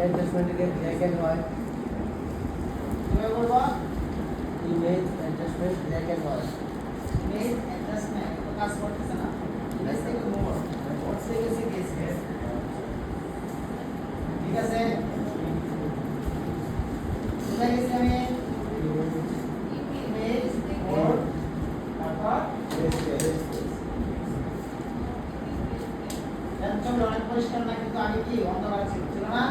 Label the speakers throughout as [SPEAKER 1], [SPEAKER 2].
[SPEAKER 1] adjustment again black and white.
[SPEAKER 2] কিভাবে করব?
[SPEAKER 1] Image adjustment black and white.
[SPEAKER 2] Image adjustment তো কাজ করতেছে না। ইমেজ থেকে মোর থেকে গেছে গেছে। ঠিক আছে, কোথায় গেছি আমি? ইমেজ মোর তারপর ছবি অনেক পরিষ্কার না, কিন্তু আগে কি অন্ধকার ছিল, ছিল না?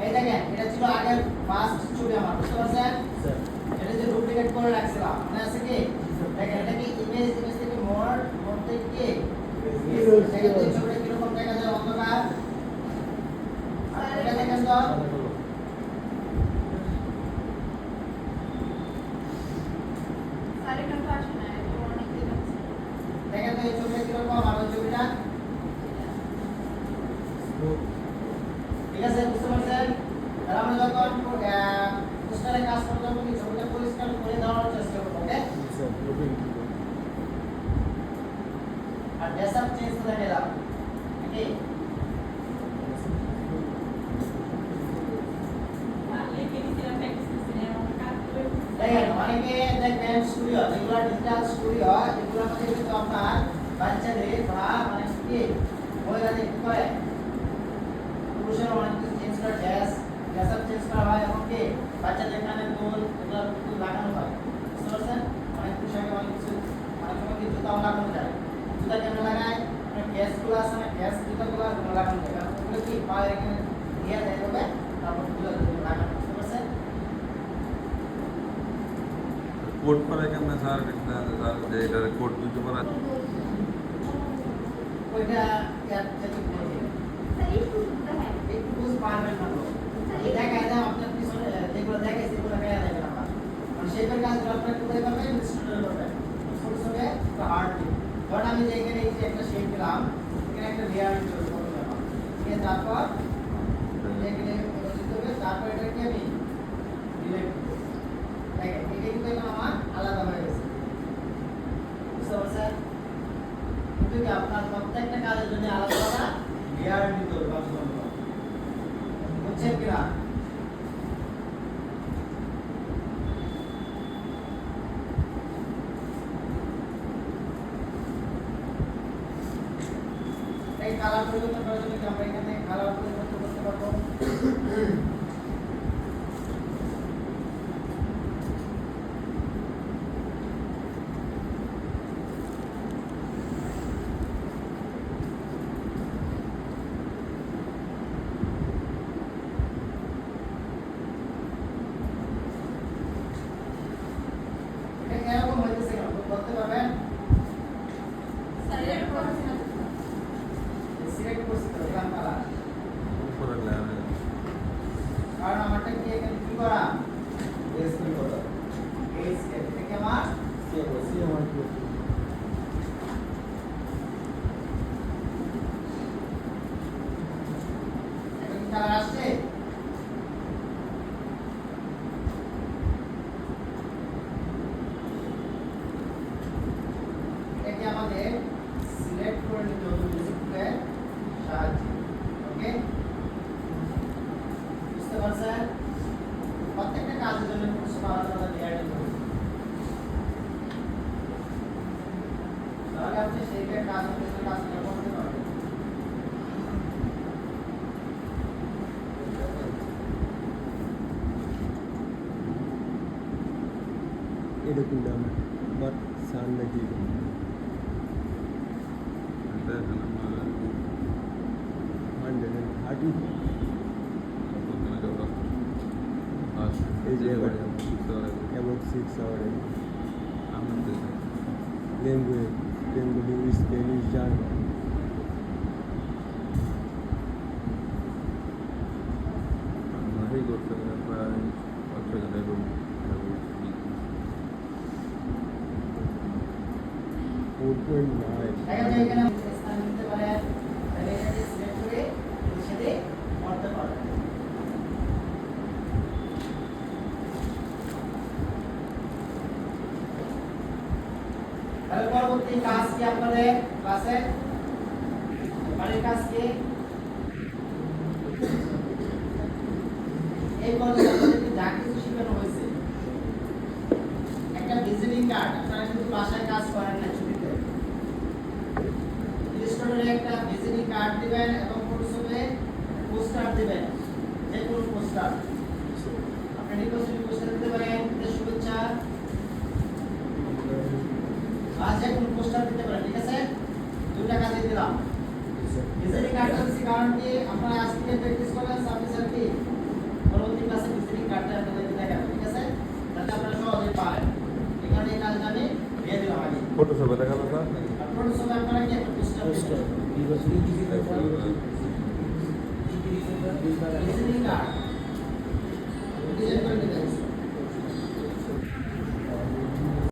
[SPEAKER 2] এই দেখেন, এটা ছিল আগের ফার্স্ট ছবি আমার, বুঝতে পারছেন? এটা যে ডুপ্লিকেট করে রাখছিলাম, মনে আছে কি? দেখেন, এটা কি ইমেজ থেকে মোর থেকে কি দেখেন এই ছবিটা কিরকম দেখা যায় অন্ধকার। আর এটা দেখেন তো, দেখেন তো এই ছবিটা কিরকম আর ওই ছবিটা। ঠিক আছে, বুঝতে পারছেন? তাহলে আমরা যখন পোস্টারে কাজ করতে হবে, ছবিটা পরিষ্কার করে দেওয়ার চেষ্টা করবো, ওকে? আর ড্রেসআপ চেঞ্জ করে দিলাম, ওকে? দেখেন, অনেকে দেখবেন স্টুডিও, যেগুলো ডিজিটাল স্টুডিও, এগুলোর মধ্যে কিন্তু আপনার বাচ্চাদের বা মানে কি মহিলাদের কি করে, পুরুষের অনেক কিছু চেঞ্জ করে, ড্রেসআপ চেঞ্জ করা হয়, এবং কি বাচ্চাদের কানের দুল এগুলো কিন্তু লাগানো হয়, বুঝতে পারছেন? অনেক পোশাকে অনেক কিছু, অনেক সময় কি জুতাও লাগানো যায়। জুতা কেন লাগায়? গ্যাসগুলো আছে না, গ্যাস জুতাগুলো লাগানো যায়, কারণ ওগুলো কি পায়ে এখানে দিয়ে দেয় হবে, তারপর জুতা লাগানো, বুঝতে পারছেন?
[SPEAKER 3] কোট পরে কেন স্যার স্যার এটা কোট দুটো পরে
[SPEAKER 2] ওইটা ইয়ার থেকে করে দিবেন, একটু বুঝ পারবেন না তো দেখায় দাও আপনার পিছনে যেগুলো দেখায় সেগুলো দেখায় দেবেন আপনার, মানে শেপের কাজগুলো আপনার কোথায় করবেন? স্টুডিও করবেন, ছোট ছোট হার্ড ধরুন আমি যে এখানে এই যে একটা শেপ দিলাম, এখানে একটা লেয়ার তৈরি করতে হবে, ঠিক আছে? তারপর এখানে দিতে হবে, তারপর এটা কি আমি ডিলিট করব। দেখেন এটা কিন্তু এখন আমার আলাদা হয়ে গেছে, বুঝতে পারছেন? কিন্তু কি আপনার প্রত্যেকটা কাজের জন্য আলাদা আলাদা লেয়ার দিতে হবে, বুঝছেন কিনা? এই কালার পরিবর্তন করার জন্য কি আমরা এখানে কালার পরিবর্তন করতে পারবো? এটা এরকম হইতেছে কেন বলতে পারবেন? সিলেক্ট করছি তো এরকম কালার,
[SPEAKER 3] উপরে লেয়ার
[SPEAKER 2] কারণ আমারটা কি এখানে কি করা? এসকেল করা, এসকেল থেকে আমার এটা কি কালার আসছে? এটাকে আমাদের সিলেক্ট করে নিতে হবে মিউজিকের সাহায্যে, ওকে? বুঝতে পারছেন? প্রত্যেকটা কাজের জন্য কিছু আলাদা আলাদা লেয়ার দিতে হবে, তাহলে আপনি সেইটার কাজ করতে করতে পারবেন।
[SPEAKER 1] এরকম দাম বাট সান নাকি
[SPEAKER 3] এটা এখানে আমরা
[SPEAKER 1] 130
[SPEAKER 3] ওখানে যাব আর
[SPEAKER 1] এই যে
[SPEAKER 3] এবার
[SPEAKER 1] about 6 hours
[SPEAKER 3] আমাদের
[SPEAKER 1] language English Spanish German
[SPEAKER 3] আমরা করতে প্রায় 5,000 এবং
[SPEAKER 1] 4.9
[SPEAKER 2] দেখেন যে এখানে স্থান নিতে পারে, তাহলে এটাকে সিলেক্ট করে এর সাথে করতে পারবেন। তাহলে পরবর্তী পরবর্তী কাজ কি আপনাদের ক্লাসে বাড়ির কাজ কি এই কলেজে আপনাদেরকে যা কিছু শেখানো হয়েছে একটা ভিজিটিং কার্ড আপনারা কিন্তু বাসায় কাজ করেন না ছুটিতে স্টুডেন্টে একটা ভিজিটিং কার্ড দিবেন এবং ফটোশপে পোস্টার দিবেন যে কোনো পোস্টার আপনি নির্বাচনী পোস্টার দিতে পারেন যে শুভেচ্ছা আর যে কোনো পোস্টার দিতে পারেন ঠিক আছে দুইটা কাজ দিলাম ভিজিটিং কার্ডটা দিছি কারণ কি আপনারা আজ থেকে প্র্যাকটিস করলেন সাবজেক্ট কি পরবর্তী ক্লাসে ভিজিটিং কার্ডটা আপনাদের দেখাবো ঠিক আছে যাতে আপনারা সহজে পারেন এখানে এই কাজটা আমি দিয়ে দিলাম আগে
[SPEAKER 3] ফটোশপে দেখালো স্যার
[SPEAKER 2] ফটোশপে আপনারা কি একটা পোস্টার ভিজিটিং কার্ড ডিজাইন করে দিবেন